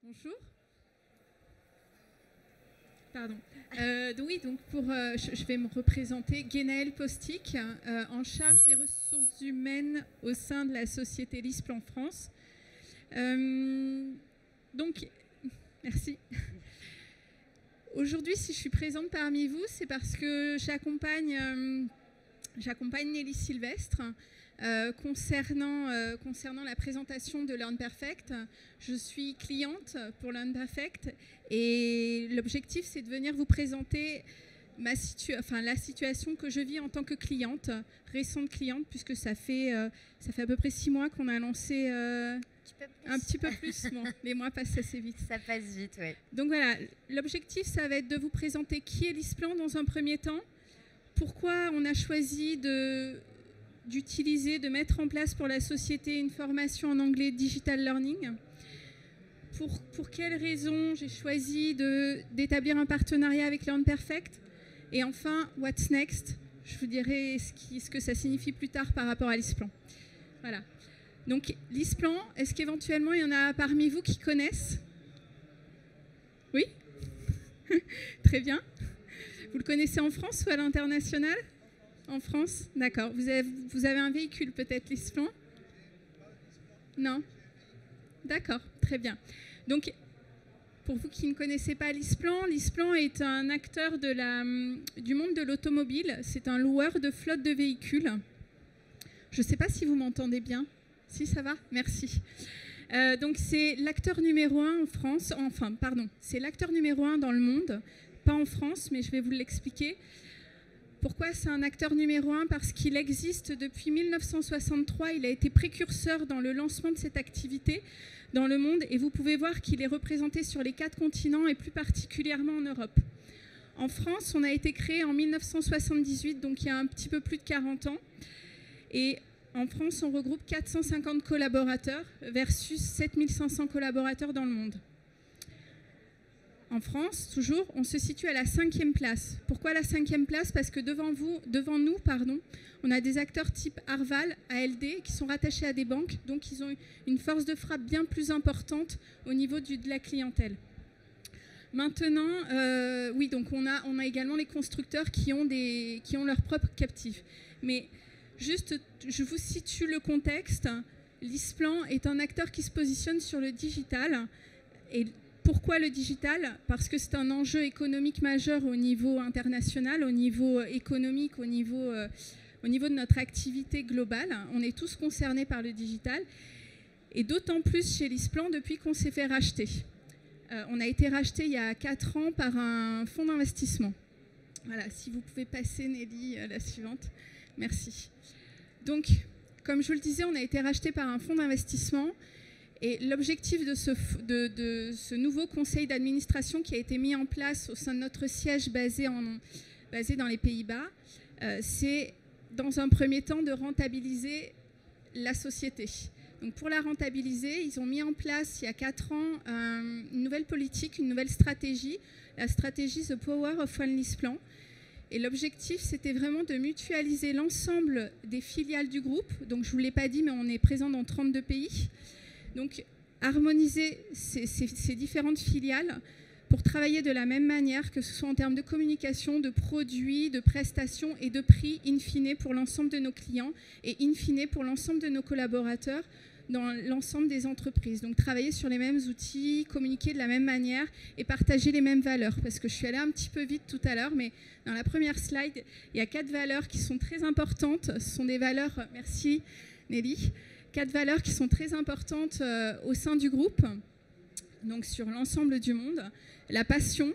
Bonjour. Pardon. Je vais me représenter. Guénaëlle Postic, en charge des ressources humaines au sein de la société LISPL en France. Merci. Aujourd'hui, si je suis présente parmi vous, c'est parce que j'accompagne Nelly Sylvestre concernant la présentation de Learn Perfect. Je suis cliente pour Learn Perfect et l'objectif, c'est de venir vous présenter la situation que je vis en tant que cliente, récente cliente, puisque ça fait à peu près 6 mois qu'on a lancé... Un petit peu plus, bon, les mois passent assez vite. Ça passe vite, oui. Donc voilà, l'objectif, ça va être de vous présenter qui est LISPLAN dans un premier temps, pourquoi on a choisi de mettre en place pour la société une formation en anglais Digital Learning, pour quelles raisons j'ai choisi d'établir un partenariat avec Learn Perfect, et enfin, what's next, je vous dirai ce que ça signifie plus tard par rapport à LISPLAN. Voilà. Donc, LISPLAN, est-ce qu'éventuellement, il y en a parmi vous qui connaissent? Oui. Très bien. Vous le connaissez en France ou à l'international? En France, d'accord. Vous avez un véhicule peut-être, LISPLAN? Non? D'accord, très bien. Donc, pour vous qui ne connaissez pas LISPLAN, LISPLAN est un acteur du monde de l'automobile. C'est un loueur de flotte de véhicules. Je ne sais pas si vous m'entendez bien. Si, ça va? Merci. Donc, c'est l'acteur numéro 1 en France. C'est l'acteur numéro 1 dans le monde. Pas en France, mais je vais vous l'expliquer. Pourquoi c'est un acteur numéro 1? Parce qu'il existe depuis 1963. Il a été précurseur dans le lancement de cette activité dans le monde. Et vous pouvez voir qu'il est représenté sur les 4 continents et plus particulièrement en Europe. En France, on a été créé en 1978, donc il y a un petit peu plus de 40 ans. Et en France, on regroupe 450 collaborateurs versus 7500 collaborateurs dans le monde. En France, toujours, on se situe à la 5e place. Pourquoi la 5e place? Parce que devant nous, on a des acteurs type Arval, ALD, qui sont rattachés à des banques, donc ils ont une force de frappe bien plus importante au niveau de la clientèle. Maintenant, donc on a également les constructeurs qui ont leur propre captif. Mais juste, je vous situe le contexte. LISPLAN est un acteur qui se positionne sur le digital. Et pourquoi le digital? Parce que c'est un enjeu économique majeur au niveau international, au niveau économique, au niveau de notre activité globale. On est tous concernés par le digital. Et d'autant plus chez LISPLAN depuis qu'on s'est fait racheter. On a été racheté il y a 4 ans par un fonds d'investissement. Voilà, si vous pouvez passer, Nelly, la suivante. Merci. Donc, comme je vous le disais, on a été racheté par un fonds d'investissement et l'objectif de ce nouveau conseil d'administration qui a été mis en place au sein de notre siège basé dans les Pays-Bas, c'est dans un premier temps de rentabiliser la société. Donc, pour la rentabiliser, ils ont mis en place il y a 4 ans une nouvelle politique, une nouvelle stratégie, la stratégie The Power of One LISPLAN. Et l'objectif, c'était vraiment de mutualiser l'ensemble des filiales du groupe. Donc, je ne vous l'ai pas dit, mais on est présent dans 32 pays. Donc, harmoniser ces différentes filiales pour travailler de la même manière, que ce soit en termes de communication, de produits, de prestations et de prix, in fine, pour l'ensemble de nos clients et in fine, pour l'ensemble de nos collaborateurs dans l'ensemble des entreprises. Donc, travailler sur les mêmes outils, communiquer de la même manière et partager les mêmes valeurs. Parce que je suis allée un petit peu vite tout à l'heure, mais dans la première slide, il y a 4 valeurs qui sont très importantes. Ce sont des valeurs, merci Nelly, 4 valeurs qui sont très importantes au sein du groupe, donc sur l'ensemble du monde. La passion,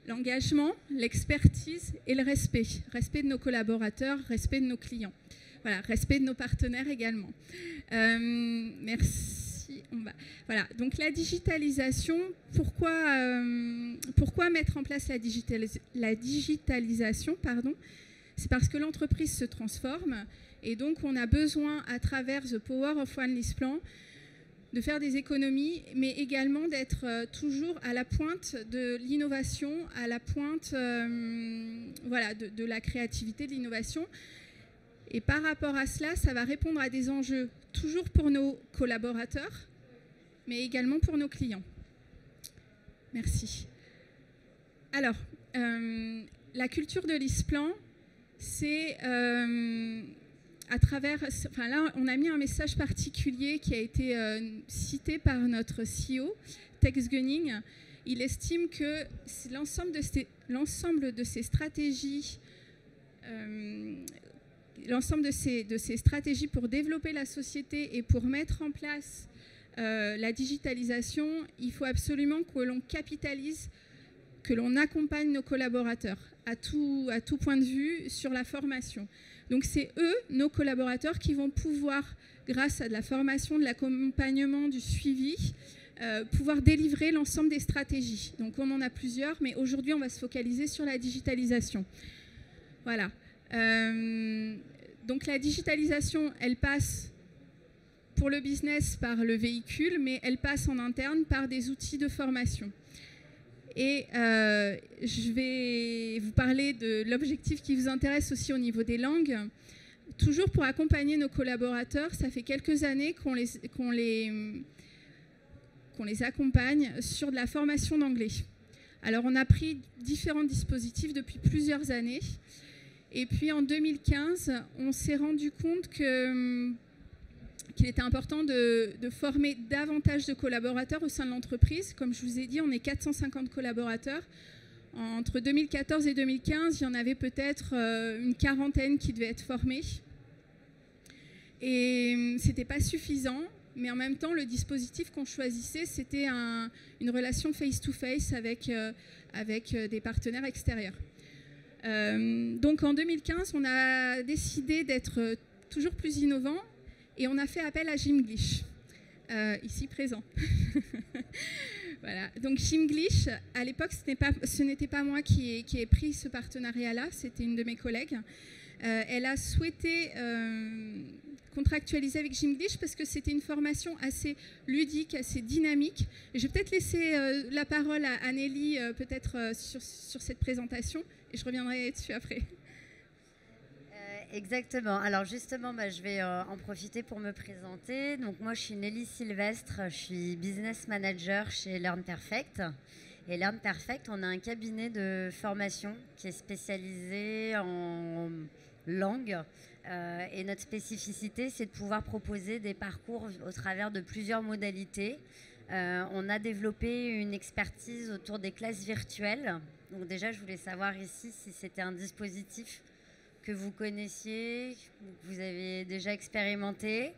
l'engagement, l'expertise et le respect. Respect de nos collaborateurs, respect de nos clients. Voilà, respect de nos partenaires également. Merci. Voilà, donc la digitalisation, pourquoi mettre en place la digitalisation, c'est parce que l'entreprise se transforme et donc on a besoin, à travers The Power of One LISPLAN, de faire des économies, mais également d'être toujours à la pointe de l'innovation, à la pointe de la créativité, de l'innovation. Et par rapport à cela, ça va répondre à des enjeux toujours pour nos collaborateurs, mais également pour nos clients. Merci. Alors, la culture de l'ISPLAN, c'est à travers... Enfin là, on a mis un message particulier qui a été cité par notre CEO, Tex Gunning. Il estime que l'ensemble de ces stratégies, pour développer la société et pour mettre en place la digitalisation, il faut absolument que l'on capitalise, que l'on accompagne nos collaborateurs à tout point de vue sur la formation. Donc c'est eux, nos collaborateurs, qui vont pouvoir, grâce à de la formation, de l'accompagnement, du suivi, pouvoir délivrer l'ensemble des stratégies. Donc on en a plusieurs, mais aujourd'hui on va se focaliser sur la digitalisation. Voilà. Donc la digitalisation, elle passe pour le business par le véhicule, mais elle passe en interne par des outils de formation. Et je vais vous parler de l'objectif qui vous intéresse aussi au niveau des langues. Toujours pour accompagner nos collaborateurs, ça fait quelques années qu'on les accompagne sur de la formation d'anglais. Alors on a pris différents dispositifs depuis plusieurs années. Et puis en 2015, on s'est rendu compte qu'il était important de former davantage de collaborateurs au sein de l'entreprise. Comme je vous ai dit, on est 450 collaborateurs. Entre 2014 et 2015, il y en avait peut-être une quarantaine qui devaient être formés. Et ce n'était pas suffisant, mais en même temps, le dispositif qu'on choisissait, c'était une relation face-to-face avec des partenaires extérieurs. Donc en 2015, on a décidé d'être toujours plus innovant et on a fait appel à Gimglish, ici présent. Voilà. Donc Gimglish, à l'époque, ce n'était pas moi qui ai pris ce partenariat-là, c'était une de mes collègues. Elle a souhaité contractualiser avec Gimglish parce que c'était une formation assez ludique, assez dynamique. Et je vais peut-être laisser la parole à Nelly peut-être sur cette présentation et je reviendrai dessus après. Exactement. Alors justement, je vais en profiter pour me présenter. Donc moi, je suis Nelly Sylvestre, je suis business manager chez Learn Perfect. Et Learn Perfect, on a un cabinet de formation qui est spécialisé en langue. Et notre spécificité, c'est de pouvoir proposer des parcours au travers de plusieurs modalités. On a développé une expertise autour des classes virtuelles. Donc déjà, je voulais savoir ici si c'était un dispositif que vous connaissiez, que vous avez déjà expérimenté.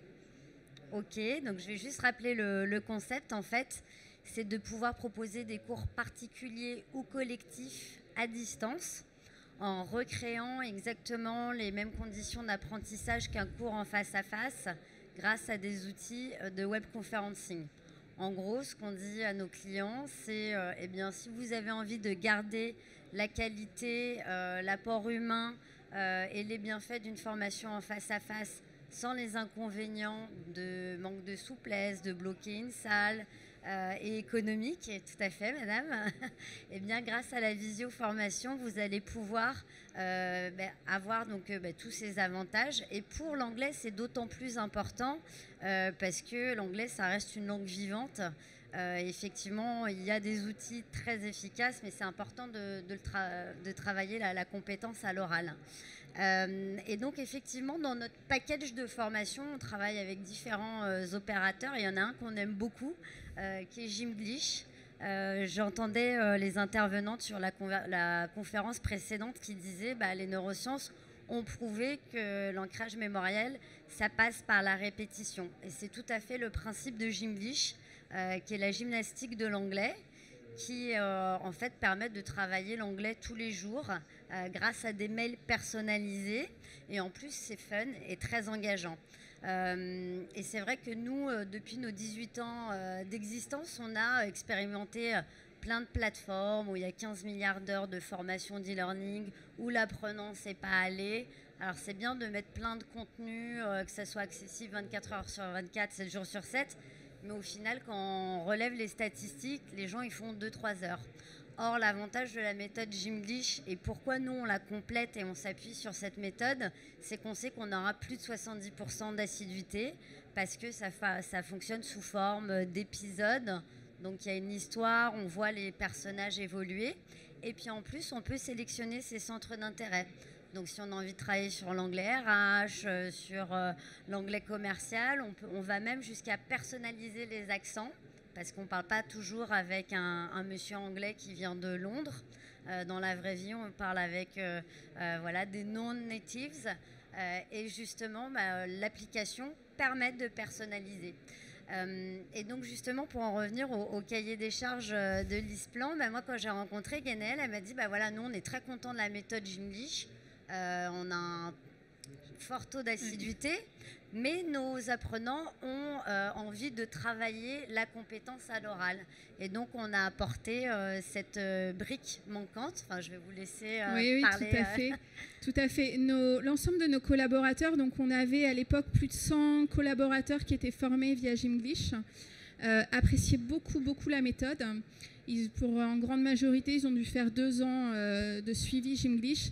Ok, donc je vais juste rappeler le concept. En fait, c'est de pouvoir proposer des cours particuliers ou collectifs à distance en recréant exactement les mêmes conditions d'apprentissage qu'un cours en face à face grâce à des outils de web conferencing. En gros, ce qu'on dit à nos clients, c'est eh bien, si vous avez envie de garder la qualité, l'apport humain et les bienfaits d'une formation en face à face sans les inconvénients de manque de souplesse, de bloquer une salle et économique, et tout à fait madame, et bien grâce à la visioformation, vous allez pouvoir avoir donc, tous ces avantages. Et pour l'anglais, c'est d'autant plus important parce que l'anglais, ça reste une langue vivante. Effectivement, il y a des outils très efficaces, mais c'est important de travailler la compétence à l'oral. Et donc, effectivement, dans notre package de formation, on travaille avec différents opérateurs. Il y en a un qu'on aime beaucoup, qui est Gimglish. J'entendais les intervenantes sur la conférence précédente qui disaient les neurosciences ont prouvé que l'ancrage mémoriel, ça passe par la répétition. Et c'est tout à fait le principe de Gimglish, qui est la gymnastique de l'anglais, qui en fait permet de travailler l'anglais tous les jours grâce à des mails personnalisés. Et en plus, c'est fun et très engageant. Et c'est vrai que nous, depuis nos 18 ans d'existence, on a expérimenté plein de plateformes où il y a 15 milliards d'heures de formation d'e-learning, où l'apprenant ne sait pas aller. Alors c'est bien de mettre plein de contenus, que ça soit accessible 24 heures sur 24, 7 jours sur 7, mais au final, quand on relève les statistiques, les gens ils font 2-3 heures. Or, l'avantage de la méthode Gimglish, et pourquoi nous on la complète et on s'appuie sur cette méthode, c'est qu'on sait qu'on aura plus de 70% d'assiduité, parce que ça fonctionne sous forme d'épisodes. Donc il y a une histoire, on voit les personnages évoluer. Et puis en plus, on peut sélectionner ses centres d'intérêt. Donc si on a envie de travailler sur l'anglais RH, sur l'anglais commercial, on va même jusqu'à personnaliser les accents, parce qu'on ne parle pas toujours avec un monsieur anglais qui vient de Londres. Dans la vraie vie, on parle avec voilà, des non-natives. Et justement, l'application permet de personnaliser. Et donc justement, pour en revenir au cahier des charges de l'ISPLAN, moi quand j'ai rencontré Guénel, elle m'a dit voilà, nous on est très contents de la méthode Jinglish, on a un fort taux d'assiduité, mais nos apprenants ont envie de travailler la compétence à l'oral. Et donc on a apporté cette brique manquante. Enfin, je vais vous laisser oui, parler. Tout à fait. Tout à fait. L'ensemble de nos collaborateurs, donc on avait à l'époque plus de 100 collaborateurs qui étaient formés via Jinglish, appréciaient beaucoup la méthode. En grande majorité, ils ont dû faire 2 ans de suivi Jinglish.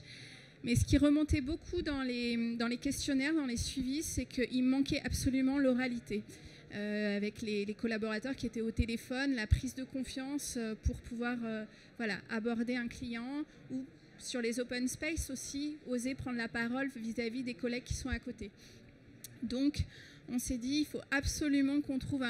Mais ce qui remontait beaucoup dans les questionnaires, dans les suivis, c'est qu'il manquait absolument l'oralité. Avec les collaborateurs qui étaient au téléphone, la prise de confiance pour pouvoir aborder un client, ou sur les open space aussi, oser prendre la parole vis-à-vis des collègues qui sont à côté. Donc, on s'est dit, il faut absolument qu'on trouve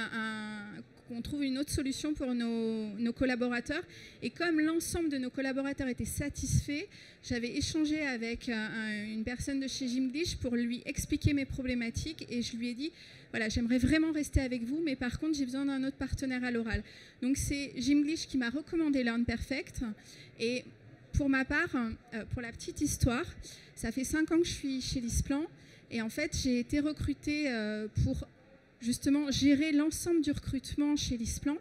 une autre solution pour nos collaborateurs. Et comme l'ensemble de nos collaborateurs étaient satisfaits, j'avais échangé avec une personne de chez Jinglish pour lui expliquer mes problématiques, et je lui ai dit, voilà, j'aimerais vraiment rester avec vous, mais par contre, j'ai besoin d'un autre partenaire à l'oral. Donc, c'est Jinglish qui m'a recommandé LearnPerfect. Et pour ma part, pour la petite histoire, ça fait 5 ans que je suis chez l'ISPLAN, et en fait, j'ai été recrutée pour justement gérer l'ensemble du recrutement chez l'ISPLAN.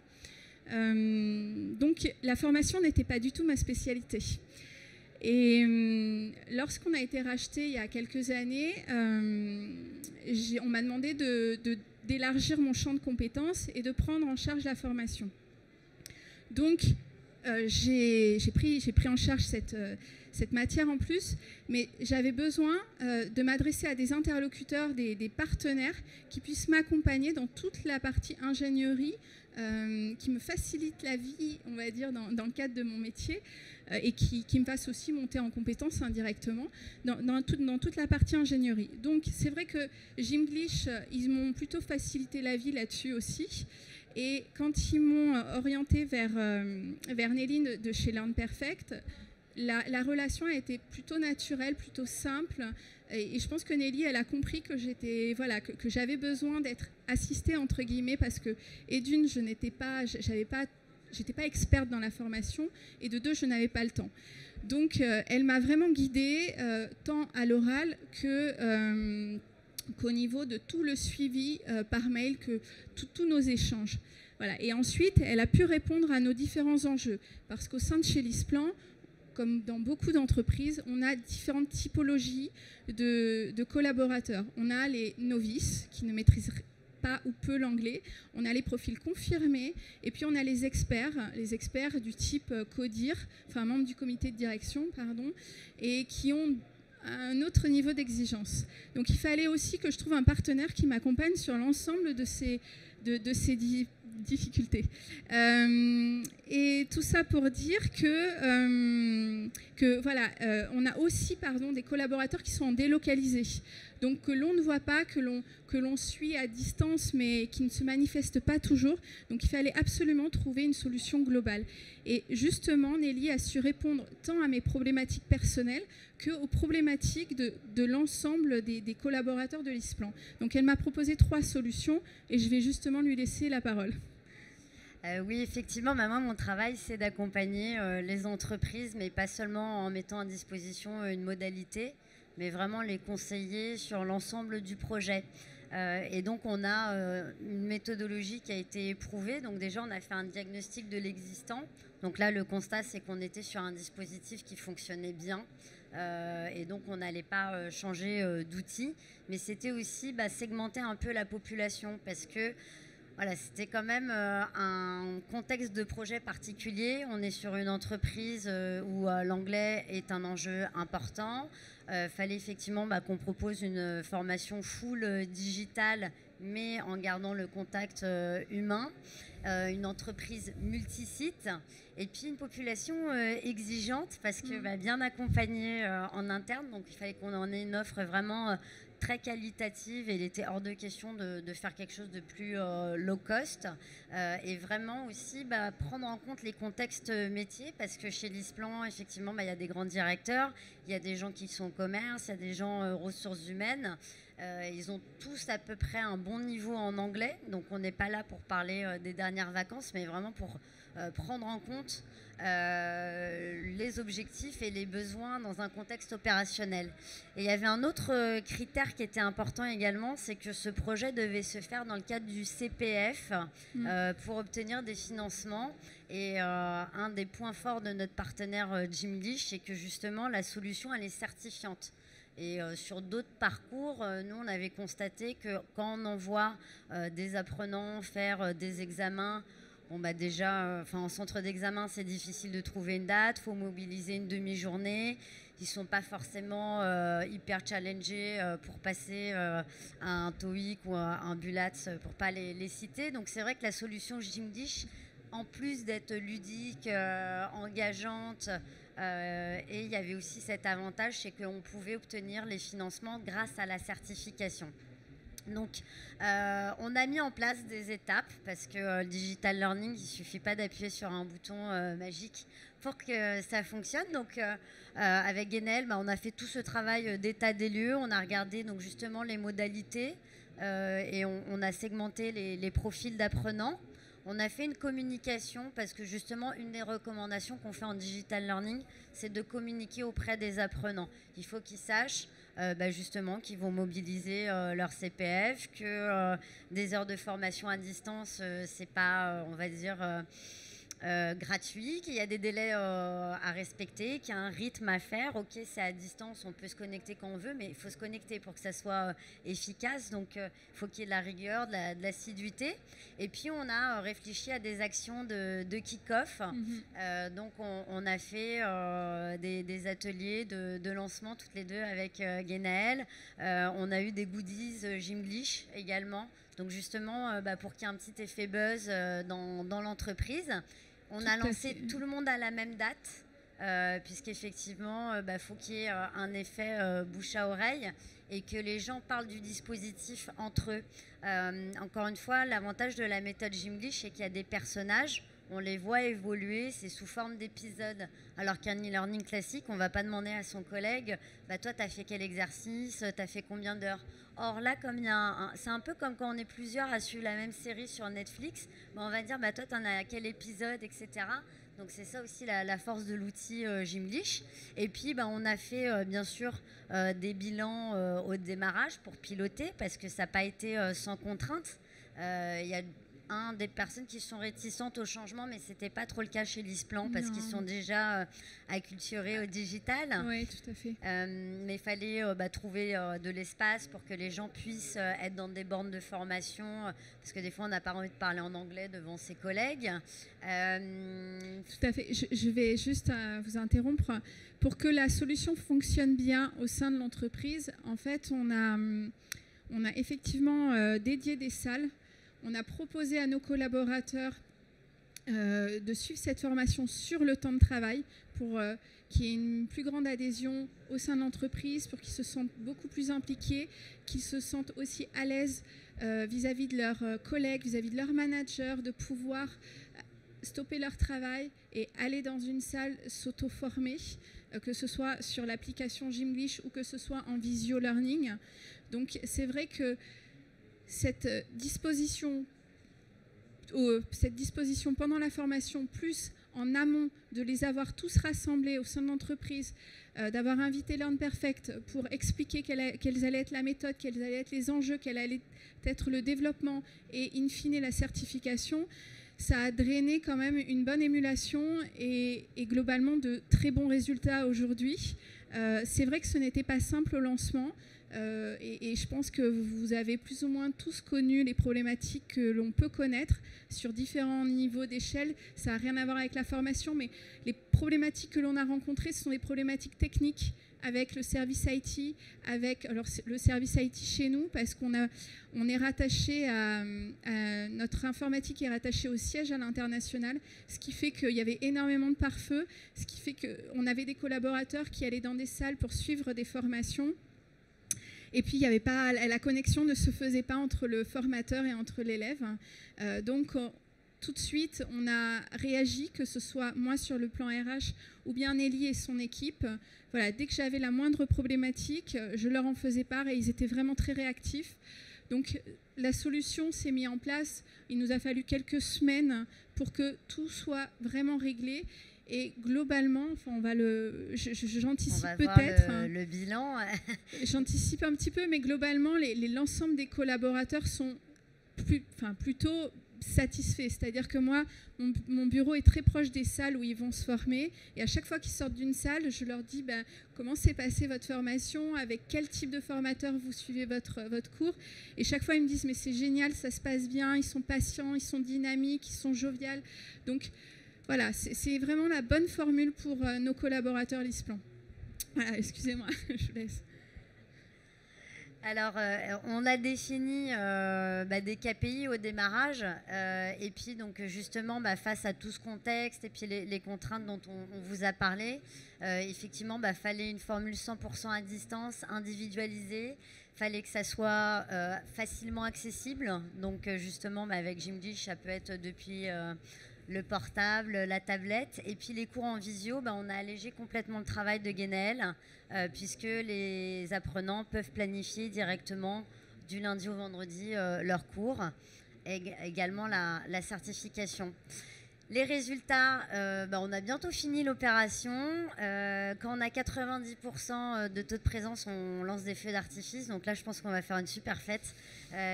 Donc la formation n'était pas du tout ma spécialité. Et lorsqu'on a été racheté il y a quelques années, on m'a demandé d'élargir mon champ de compétences et de prendre en charge la formation. Donc j'ai pris en charge cette matière en plus, mais j'avais besoin de m'adresser à des interlocuteurs, des partenaires qui puissent m'accompagner dans toute la partie ingénierie, qui me facilite la vie, on va dire, dans le cadre de mon métier, et qui me fasse aussi monter en compétences indirectement dans toute la partie ingénierie. Donc c'est vrai que Jinglish, ils m'ont plutôt facilité la vie là-dessus aussi. Et quand ils m'ont orienté vers Nelly de chez LearnPerfect, la relation a été plutôt naturelle, plutôt simple. Et je pense que Nelly, elle a compris que j'avais besoin d'être assistée, entre guillemets, parce que, et d'une, je n'étais pas experte dans la formation, et de deux, je n'avais pas le temps. Donc, elle m'a vraiment guidée, tant à l'oral qu'au niveau de tout le suivi par mail, que tous nos échanges. Voilà. Et ensuite, elle a pu répondre à nos différents enjeux, parce qu'au sein de chez l'ISPLAN, comme dans beaucoup d'entreprises, on a différentes typologies de collaborateurs. On a les novices qui ne maîtrisent pas ou peu l'anglais, on a les profils confirmés, et puis on a les experts du type CODIR, enfin membres du comité de direction, pardon, et qui ont un autre niveau d'exigence. Donc il fallait aussi que je trouve un partenaire qui m'accompagne sur l'ensemble de ces difficultés. Et tout ça pour dire que voilà, on a aussi des collaborateurs qui sont délocalisés, donc que l'on ne voit pas, que l'on suit à distance, mais qui ne se manifestent pas toujours. Donc il fallait absolument trouver une solution globale. Et justement, Nelly a su répondre tant à mes problématiques personnelles qu'aux problématiques de l'ensemble des collaborateurs de l'ISPLAN. Donc elle m'a proposé 3 solutions, et je vais justement lui laisser la parole. Oui, effectivement, moi, mon travail, c'est d'accompagner les entreprises, mais pas seulement en mettant à disposition une modalité, mais vraiment les conseiller sur l'ensemble du projet. Et donc, on a une méthodologie qui a été éprouvée. Donc déjà, on a fait un diagnostic de l'existant. Donc là, le constat, c'est qu'on était sur un dispositif qui fonctionnait bien. Et donc, on n'allait pas changer d'outil. Mais c'était aussi segmenter un peu la population, parce que voilà, c'était quand même un contexte de projet particulier. On est sur une entreprise où l'anglais est un enjeu important. fallait effectivement qu'on propose une formation full digitale, mais en gardant le contact humain. Une entreprise multisite et puis une population exigeante parce que bien accompagnée en interne. Donc il fallait qu'on en ait une offre vraiment très qualitative et il était hors de question de faire quelque chose de plus low cost et vraiment aussi prendre en compte les contextes métiers parce que chez LeasePlan, effectivement, il y a des grands directeurs, il y a des gens qui sont au commerce, il y a des gens ressources humaines. Ils ont tous à peu près un bon niveau en anglais, donc on n'est pas là pour parler des dernières vacances, mais vraiment pour prendre en compte les objectifs et les besoins dans un contexte opérationnel. Et il y avait un autre critère qui était important également, c'est que ce projet devait se faire dans le cadre du CPF pour obtenir des financements. Et un des points forts de notre partenaire Jimlish, c'est que justement la solution elle est certifiante. Et sur d'autres parcours, nous, on avait constaté que quand on envoie des apprenants faire des examens, déjà, en centre d'examen, c'est difficile de trouver une date, il faut mobiliser une demi-journée. Ils ne sont pas forcément hyper challengés pour passer à un TOEIC ou un BULATS, pour ne pas les citer. Donc, c'est vrai que la solution Jimlish, en plus d'être ludique, engageante, et il y avait aussi cet avantage, c'est qu'on pouvait obtenir les financements grâce à la certification. Donc, on a mis en place des étapes parce que le digital learning, il ne suffit pas d'appuyer sur un bouton magique pour que ça fonctionne. Donc, avec Guénel, on a fait tout ce travail d'état des lieux. On a regardé donc, justement les modalités et on a segmenté les profils d'apprenants. On a fait une communication parce que justement, une des recommandations qu'on fait en digital learning, c'est de communiquer auprès des apprenants. Il faut qu'ils sachent justement qu'ils vont mobiliser leur CPF, que des heures de formation à distance, c'est pas, on va dire, gratuit, qu'il y a des délais à respecter, qu'il y a un rythme à faire. Ok, c'est à distance, on peut se connecter quand on veut, mais il faut se connecter pour que ça soit efficace. Donc, il faut qu'il y ait de la rigueur, de l'assiduité. Et puis, on a réfléchi à des actions de kick-off. Donc, on a fait des ateliers de lancement toutes les deux avec Guénaël. On a eu des goodies Jimlish également. Donc, justement, pour qu'il y ait un petit effet buzz dans l'entreprise. On a lancé tout le monde à la même date, puisqu'effectivement, faut qu'il y ait un effet bouche à oreille et que les gens parlent du dispositif entre eux. Encore une fois, l'avantage de la méthode Jimlish, c'est qu'il y a des personnages, on les voit évoluer, c'est sous forme d'épisodes. Alors qu'un e-learning classique, on ne va pas demander à son collègue, toi, tu as fait quel exercice, tu as fait combien d'heures. Or là, comme c'est un peu comme quand on est plusieurs à suivre la même série sur Netflix, on va dire, toi, tu en as quel épisode, etc. Donc c'est ça aussi la force de l'outil Jimlish. Et puis, on a fait, bien sûr, des bilans au démarrage pour piloter, parce que ça n'a pas été sans contrainte. Il y a des personnes qui sont réticentes au changement, mais ce n'était pas trop le cas chez LeasePlan parce qu'ils sont déjà acculturés au digital. Oui, tout à fait. Mais il fallait trouver de l'espace pour que les gens puissent être dans des bornes de formation, parce que des fois, on n'a pas envie de parler en anglais devant ses collègues. Tout à fait. Je vais juste vous interrompre. Pour que la solution fonctionne bien au sein de l'entreprise, en fait, on a effectivement dédié des salles. On a proposé à nos collaborateurs de suivre cette formation sur le temps de travail pour qu'il y ait une plus grande adhésion au sein de l'entreprise, pour qu'ils se sentent beaucoup plus impliqués, qu'ils se sentent aussi à l'aise vis-à-vis de leurs collègues, vis-à-vis de leurs managers, de pouvoir stopper leur travail et aller dans une salle s'auto-former, que ce soit sur l'application Jimlish ou que ce soit en visio learning. Donc c'est vrai que cette disposition pendant la formation, plus en amont, de les avoir tous rassemblés au sein de l'entreprise, d'avoir invité Learn Perfect pour expliquer quelle allait être la méthode, quels allaient être les enjeux, quel allait être le développement et in fine la certification, ça a drainé quand même une bonne émulation et globalement de très bons résultats aujourd'hui. C'est vrai que ce n'était pas simple au lancement. Et je pense que vous avez plus ou moins tous connu les problématiques que l'on peut connaître sur différents niveaux d'échelle. Ça n'a rien à voir avec la formation, mais les problématiques que l'on a rencontrées, ce sont des problématiques techniques avec le service IT, avec alors, le service IT chez nous, parce qu'on est rattaché notre informatique est rattachée au siège à l'international, ce qui fait qu'il y avait énormément de pare-feu, ce qui fait qu'on avait des collaborateurs qui allaient dans des salles pour suivre des formations. Et puis, il y avait pas, la connexion ne se faisait pas entre le formateur et entre l'élève. Donc, tout de suite, on a réagi, que ce soit moi sur le plan RH ou bien Nelly et son équipe. Voilà, dès que j'avais la moindre problématique, je leur en faisais part et ils étaient vraiment très réactifs. Donc, la solution s'est mise en place. Il nous a fallu quelques semaines pour que tout soit vraiment réglé. Et globalement, enfin, j'anticipe peut-être. Le bilan. J'anticipe un petit peu, mais globalement, l'ensemble des collaborateurs sont plutôt satisfaits. C'est-à-dire que moi, mon bureau est très proche des salles où ils vont se former. Et à chaque fois qu'ils sortent d'une salle, je leur dis comment s'est passée votre formation, avec quel type de formateur vous suivez votre cours. Et chaque fois, ils me disent mais c'est génial, ça se passe bien, ils sont patients, ils sont dynamiques, ils sont joviales. Donc voilà, c'est vraiment la bonne formule pour nos collaborateurs LeasePlan. Voilà, excusez-moi, je vous laisse. Alors, on a défini des KPI au démarrage et puis donc justement face à tout ce contexte et puis les contraintes dont on vous a parlé, effectivement, fallait une formule 100% à distance, individualisée. Fallait que ça soit facilement accessible. Donc justement, avec Jimglish, ça peut être depuis le portable, la tablette. Et puis les cours en visio, on a allégé complètement le travail de Guénaël puisque les apprenants peuvent planifier directement du lundi au vendredi leurs cours et également la certification. Les résultats, on a bientôt fini l'opération. Quand on a 90% de taux de présence, on lance des feux d'artifice. Donc là, je pense qu'on va faire une super fête.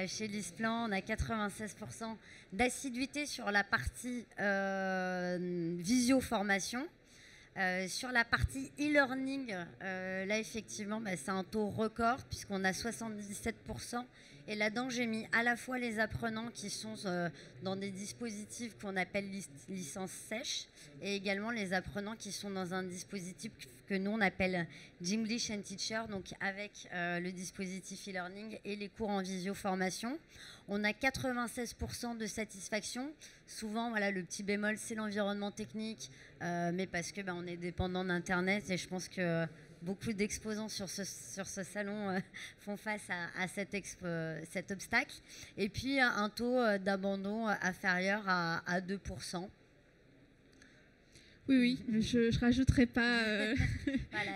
Chez LeasePlan, on a 96% d'assiduité sur la partie visio-formation. Sur la partie e-learning, là, effectivement, c'est un taux record puisqu'on a 77%. Et là-dedans, j'ai mis à la fois les apprenants qui sont dans des dispositifs qu'on appelle licence sèche et également les apprenants qui sont dans un dispositif que nous, on appelle Jimglish and Teacher, donc avec le dispositif e-learning et les cours en visio-formation. On a 96% de satisfaction. Souvent, voilà, le petit bémol, c'est l'environnement technique, mais parce que on est dépendant d'Internet et je pense que beaucoup d'exposants sur ce salon font face à cet obstacle. Et puis, un taux d'abandon inférieur à 2%. Oui, je ne rajouterai pas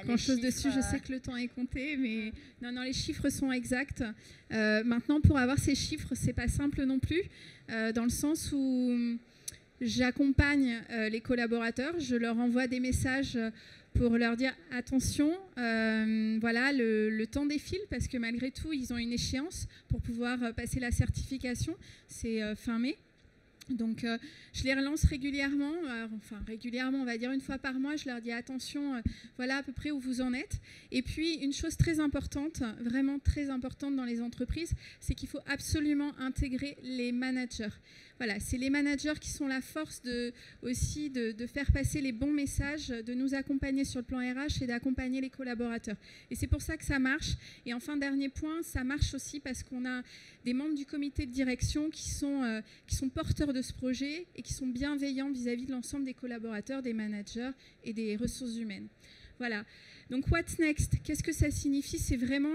grand-chose dessus. Je sais que le temps est compté, mais non, les chiffres sont exacts. Maintenant, pour avoir ces chiffres, ce n'est pas simple non plus, dans le sens où j'accompagne les collaborateurs, je leur envoie des messages pour leur dire attention, voilà, le temps défile parce que malgré tout, ils ont une échéance pour pouvoir passer la certification, c'est fin mai. Donc, je les relance régulièrement, régulièrement, on va dire une fois par mois, je leur dis attention, voilà à peu près où vous en êtes. Et puis, une chose très importante, vraiment très importante dans les entreprises, c'est qu'il faut absolument intégrer les managers. Voilà, c'est les managers qui sont la force aussi de faire passer les bons messages, de nous accompagner sur le plan RH et d'accompagner les collaborateurs. Et c'est pour ça que ça marche. Et enfin, dernier point, ça marche aussi parce qu'on a des membres du comité de direction qui sont porteurs de ce projet et qui sont bienveillants vis-à-vis de l'ensemble des collaborateurs, des managers et des ressources humaines. Voilà. Donc, what's next? Qu'est-ce que ça signifie? C'est vraiment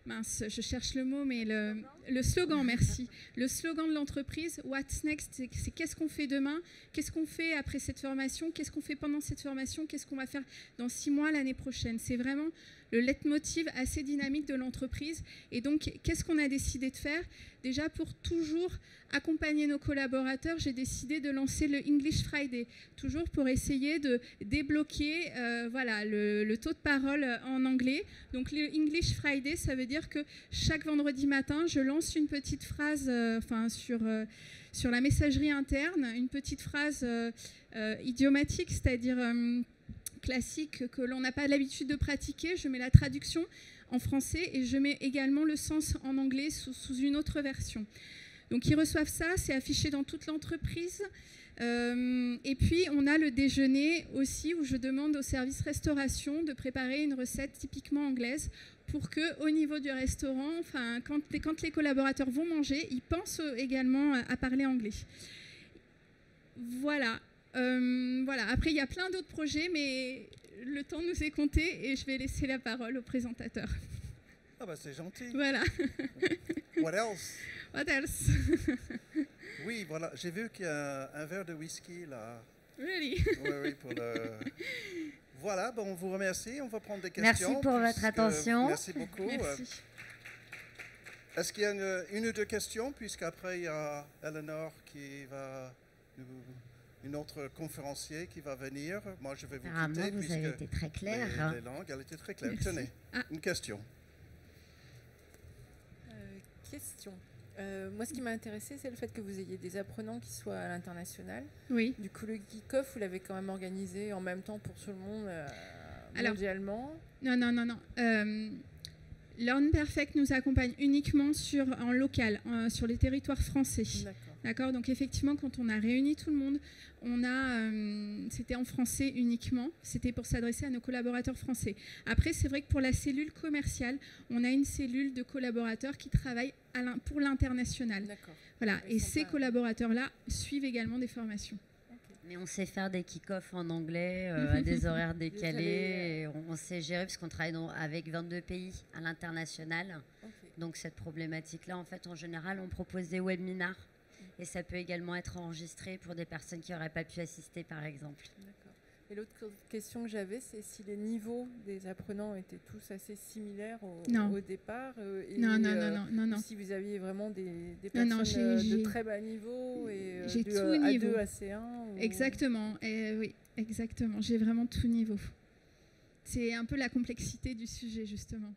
mince, je cherche le mot, mais le slogan, merci. Le slogan de l'entreprise, What's Next, c'est qu'est-ce qu'on fait demain, qu'est-ce qu'on fait après cette formation, qu'est-ce qu'on fait pendant cette formation, qu'est-ce qu'on va faire dans 6 mois l'année prochaine. C'est vraiment le leitmotiv assez dynamique de l'entreprise. Et donc, qu'est-ce qu'on a décidé de faire? Déjà, pour toujours accompagner nos collaborateurs, j'ai décidé de lancer le English Friday, toujours pour essayer de débloquer le taux de parole en anglais. Donc, le English Friday, ça veut dire que chaque vendredi matin, je lance une petite phrase sur la messagerie interne, une petite phrase idiomatique, c'est-à-dire classique que l'on n'a pas l'habitude de pratiquer. Je mets la traduction en français et je mets également le sens en anglais sous une autre version. Donc ils reçoivent ça, c'est affiché dans toute l'entreprise. Et puis on a le déjeuner aussi où je demande au service restauration de préparer une recette typiquement anglaise pour qu'au niveau du restaurant, enfin, quand les collaborateurs vont manger, ils pensent également à parler anglais. Voilà. Voilà. Après, il y a plein d'autres projets, mais le temps nous est compté et je vais laisser la parole au présentateur. Ah bah c'est gentil. Voilà. What else? What else? Oui, voilà, j'ai vu qu'il y a un verre de whisky là. Really? Oui, oui, pour le... Voilà, bon, on vous remercie, on va prendre des questions. Merci pour votre attention. Merci beaucoup. Merci. Est-ce qu'il y a une ou deux questions, puisqu'après il y a Eleanor qui va une autre conférencier qui va venir. Moi, je vais vous quitter. Vous avez été très clair. Les langues, elle était très claire. Merci. Tenez, une question. Question. Moi, ce qui m'a intéressé, c'est le fait que vous ayez des apprenants qui soient à l'international. Oui. Du coup, le kick-off, vous l'avez quand même organisé en même temps pour tout le monde, mondialement. Non. Learn Perfect nous accompagne uniquement en local, sur les territoires français. D'accord. Donc effectivement, quand on a réuni tout le monde, c'était en français uniquement. C'était pour s'adresser à nos collaborateurs français. Après, c'est vrai que pour la cellule commerciale, on a une cellule de collaborateurs qui travaillent pour l'international. Voilà. Et ces collaborateurs-là suivent également des formations. Mais on sait faire des kick-offs en anglais, à des horaires décalés. Et on sait gérer, parce qu'on travaille avec 22 pays à l'international. Donc cette problématique-là, en fait, en général, on propose des webinars. Et ça peut également être enregistré pour des personnes qui n'auraient pas pu assister, par exemple. D'accord. Et l'autre question que j'avais, c'est si les niveaux des apprenants étaient tous assez similaires au départ. Non. Si vous aviez vraiment des personnes de très bas niveau et tout A2, niveau. AC1. Exactement. Oui, exactement. J'ai vraiment tout niveau. C'est un peu la complexité du sujet, justement.